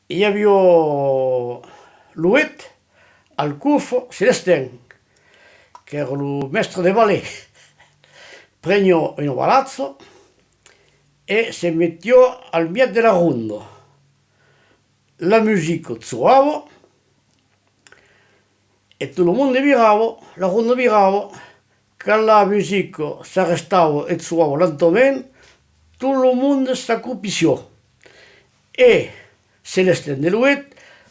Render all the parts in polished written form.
il y avait Louet al Cufo Celestin, che era il maestro di ballet. Pregnò un palazzo e si mettò al mio della ronda. La musica suonava e tutto il mondo virava, la ronda virava, che la musica si arrestava e suonava lentamente, tutto il mondo si accuppiò. E Celestin de Louet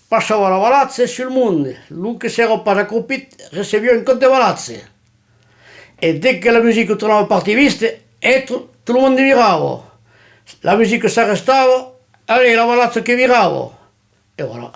passava la palazza sul mondo, lui che si era pas accroupito riceveva un conto di palazze. Et dès que la musique tornava partiviste, e tutto il mondo virava. La musique s'arrestava, allez, la palazzo che virava. E voilà.